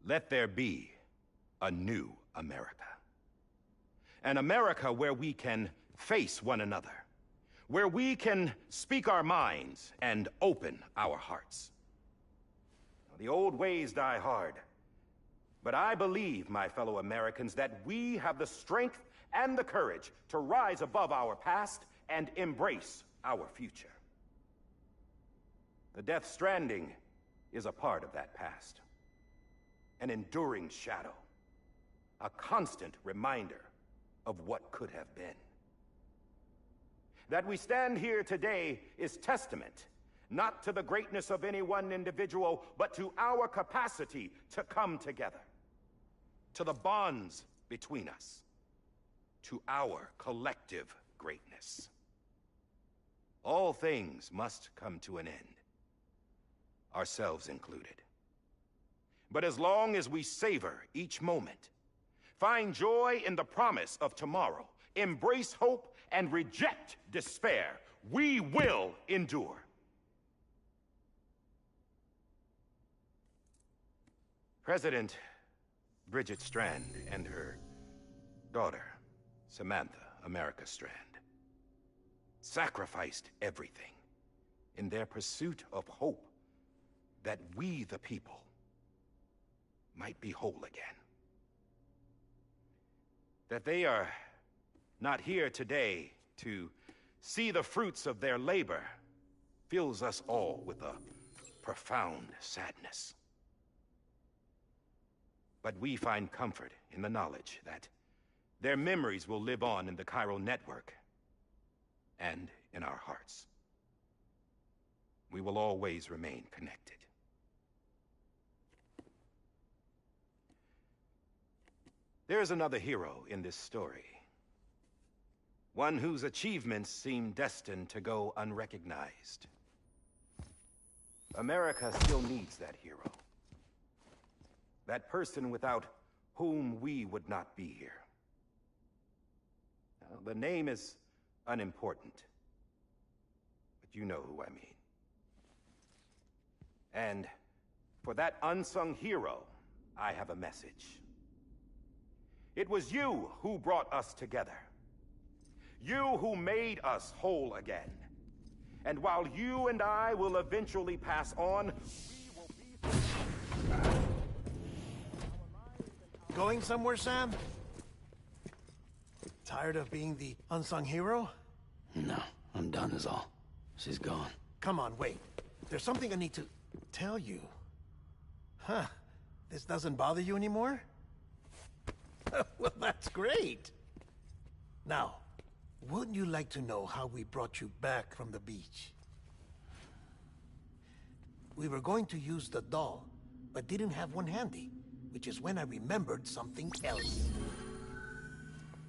I: Let there be a new America. An America where we can face one another, where we can speak our minds and open our hearts. The old ways die hard, but I believe, my fellow Americans, that we have the strength and the courage to rise above our past and embrace our future. The Death Stranding is a part of that past. An enduring shadow, a constant reminder of what could have been. That we stand here today is testament, not to the greatness of any one individual, but to our capacity to come together, to the bonds between us, to our collective greatness. All things must come to an end, ourselves included. But as long as we savor each moment, Find joy in the promise of tomorrow. Embrace hope and reject despair. We will endure. President Bridget Strand and her daughter, Samantha America Strand, sacrificed everything in their pursuit of hope that we, the people, might be whole again. That they are not here today to see the fruits of their labor fills us all with a profound sadness. But we find comfort in the knowledge that their memories will live on in the chiral network and in our hearts. We will always remain connected. There is another hero in this story. One whose achievements seem destined to go unrecognized. America still needs that hero. That person without whom we would not be here. Now, the name is unimportant, but you know who I mean. And for that unsung hero, I have a message. It was you who brought us together. You who made us whole again. And while you and I will eventually pass on, we will be...
A: Going somewhere, Sam? Tired of being the unsung hero?
B: No, I'm done is all. She's gone.
A: Come on, wait. There's something I need to tell you. Huh. This doesn't bother you anymore? Well, that's great. Now, wouldn't you like to know how we brought you back from the beach? We were going to use the doll, but didn't have one handy, which is when I remembered something else.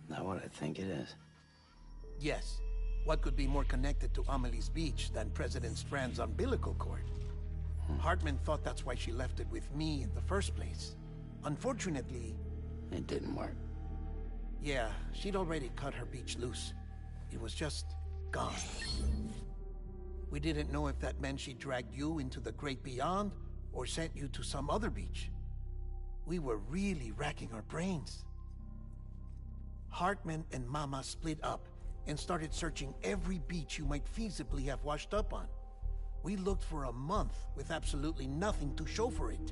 B: Not what I think it is.
A: Yes. What could be more connected to Amelie's beach than President Strand's umbilical cord? Hartman thought that's why she left it with me in the first place. Unfortunately...
B: It didn't work.
A: Yeah, she'd already cut her beach loose. It was just gone. We didn't know if that meant she dragged you into the great beyond, or sent you to some other beach. We were really racking our brains. Hartman and Mama split up and started searching every beach you might feasibly have washed up on. We looked for a month with absolutely nothing to show for it.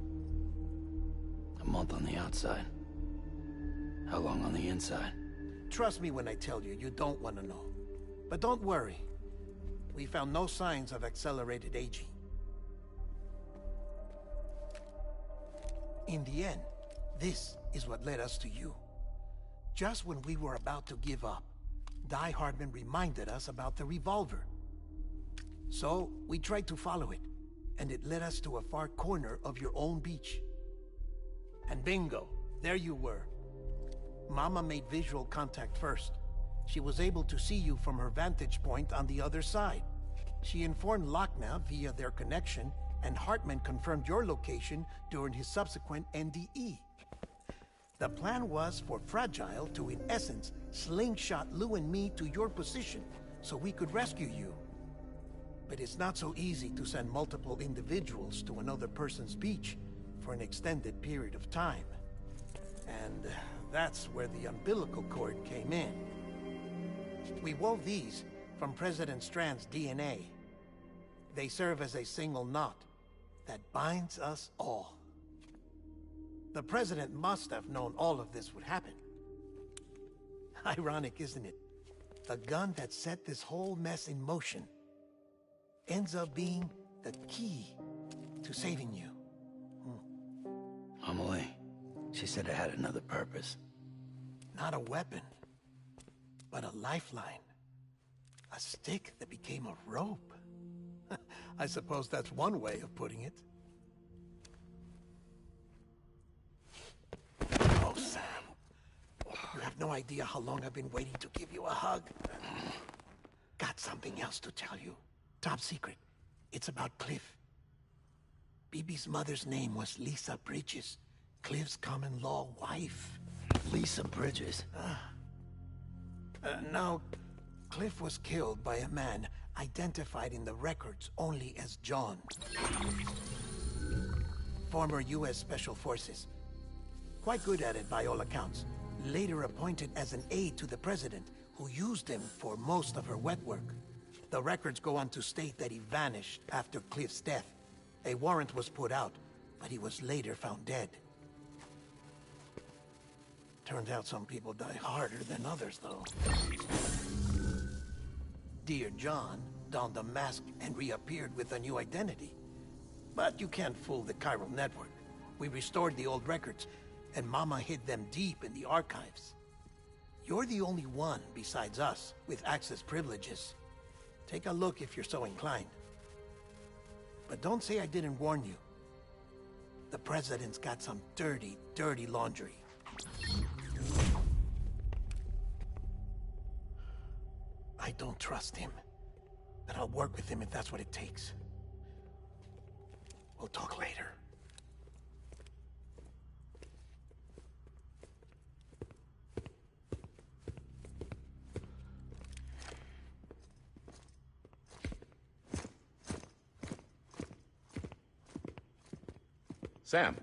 B: A month on the outside. How long on the inside?
A: Trust me when I tell you, you don't want to know. But don't worry. We found no signs of accelerated aging. In the end, this is what led us to you. Just when we were about to give up, Die Hartman reminded us about the revolver. So, we tried to follow it, and it led us to a far corner of your own beach. And bingo, there you were. Mama made visual contact first. She was able to see you from her vantage point on the other side. She informed Lochna via their connection, and Hartman confirmed your location during his subsequent NDE. The plan was for Fragile to, in essence, slingshot Lou and me to your position so we could rescue you. But it's not so easy to send multiple individuals to another person's beach for an extended period of time. And that's where the umbilical cord came in. We wove these from President Strand's DNA. They serve as a single knot that binds us all. The President must have known all of this would happen. Ironic, isn't it? The gun that set this whole mess in motion ends up being the key to saving you.
B: Amelie, she said it had another purpose.
A: Not a weapon, but a lifeline. A stick that became a rope. I suppose that's one way of putting it. Oh, Sam. You have no idea how long I've been waiting to give you a hug. Got something else to tell you. Top secret. It's about Cliff. BB's mother's name was Lisa Bridges, Cliff's common-law wife.
B: least some bridges.
A: Now, Cliff was killed by a man identified in the records only as John. Former U.S. Special Forces. Quite good at it by all accounts. Later appointed as an aide to the president, who used him for most of her wet work. The records go on to state that he vanished after Cliff's death. A warrant was put out, but he was later found dead. Turns out some people die harder than others, though. Dear John donned a mask and reappeared with a new identity. But you can't fool the chiral network. We restored the old records, and Mama hid them deep in the archives. You're the only one, besides us, with access privileges. Take a look if you're so inclined. But don't say I didn't warn you. The president's got some dirty, dirty laundry. I don't trust him, but I'll work with him if that's what it takes. We'll talk later.
I: Sam.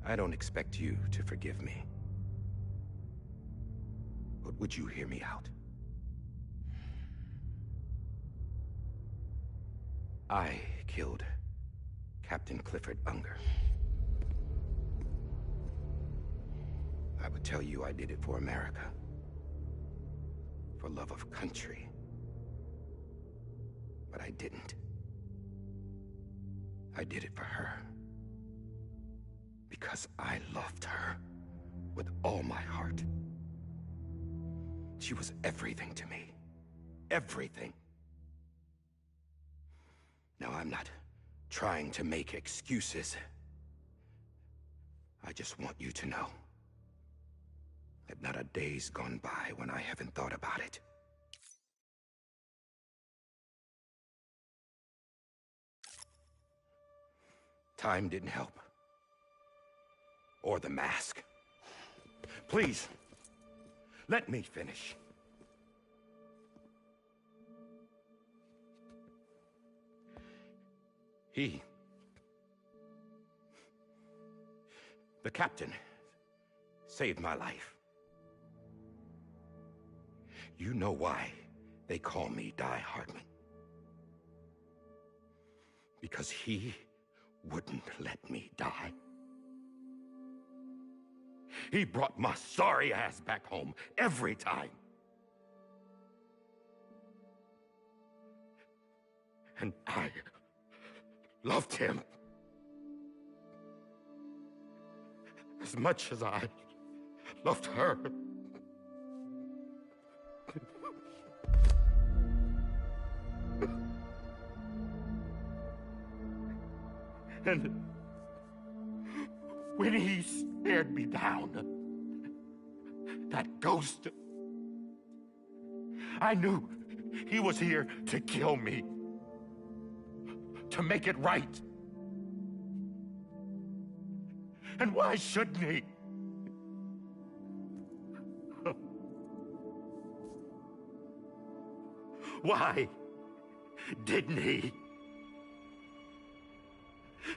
I: I don't expect you to forgive me. But would you hear me out? I killed Captain Clifford Unger. I would tell you I did it for America. For love of country. But I didn't. I did it for her. Because I loved her with all my heart. She was everything to me. Everything. Now, I'm not trying to make excuses. I just want you to know that not a day's gone by when I haven't thought about it. Time didn't help. Or the mask. Please, let me finish. The captain, saved my life. You know why they call me Die Hardman. Because he wouldn't let me die. He brought my sorry ass back home every time. And I loved him as much as I loved her. And when he stared me down, that ghost, I knew he was here to kill me, to make it right. And why shouldn't he? Why didn't he?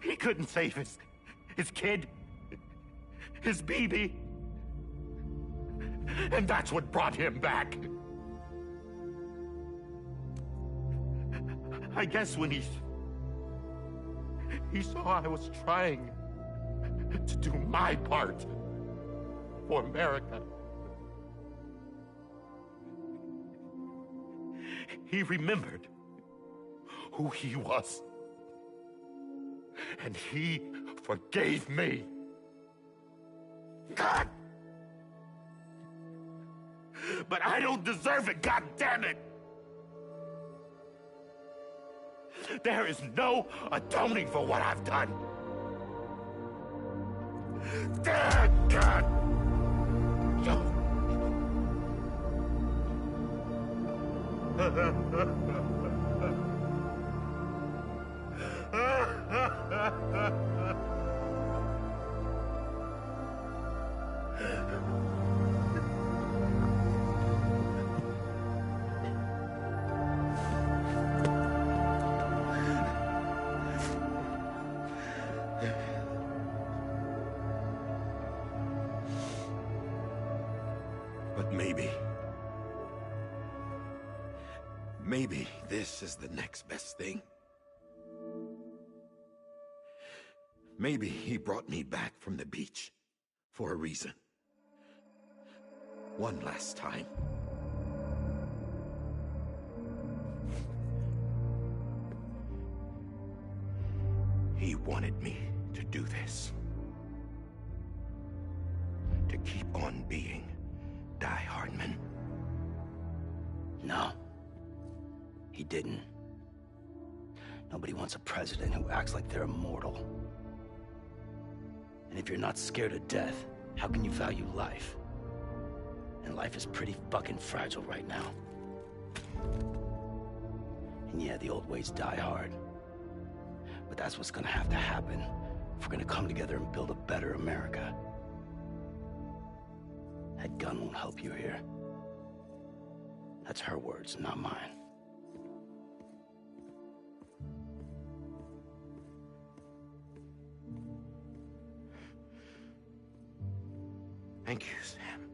I: He couldn't save his kid, his baby. And that's what brought him back. I guess when he saw I was trying to do my part for America, he remembered who he was. And he forgave me. God! But I don't deserve it, God damn it! There is no atoning for what I've done. God! No.
J: Maybe this is the next best thing. Maybe he brought me back from the beach for a reason. One last time. He wanted me to do this. To keep on being Die Hardman.
B: No. He didn't. Nobody wants a president who acts like they're immortal. And if you're not scared of death, how can you value life? And life is pretty fucking fragile right now. And yeah, the old ways die hard. But that's what's gonna have to happen if we're gonna come together and build a better America. That gun won't help you here. That's her words, not mine.
J: Thank you, Sam.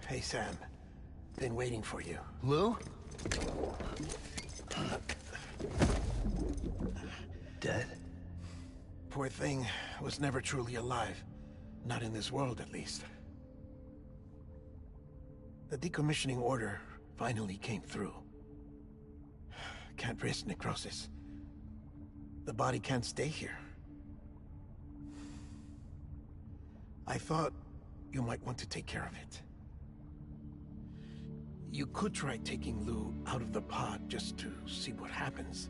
A: Hey, Sam. Been waiting for you.
B: Lou? Dead?
A: Poor thing was never truly alive. Not in this world, at least. The decommissioning order finally came through. Can't risk necrosis. The body can't stay here. I thought you might want to take care of it. You could try taking Lou out of the pod just to see what happens.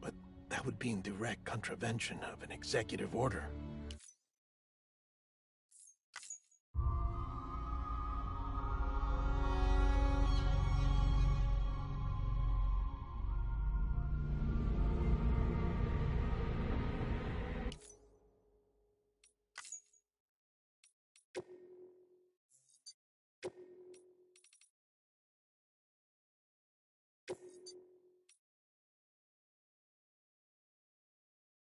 A: But that would be in direct contravention of an executive order.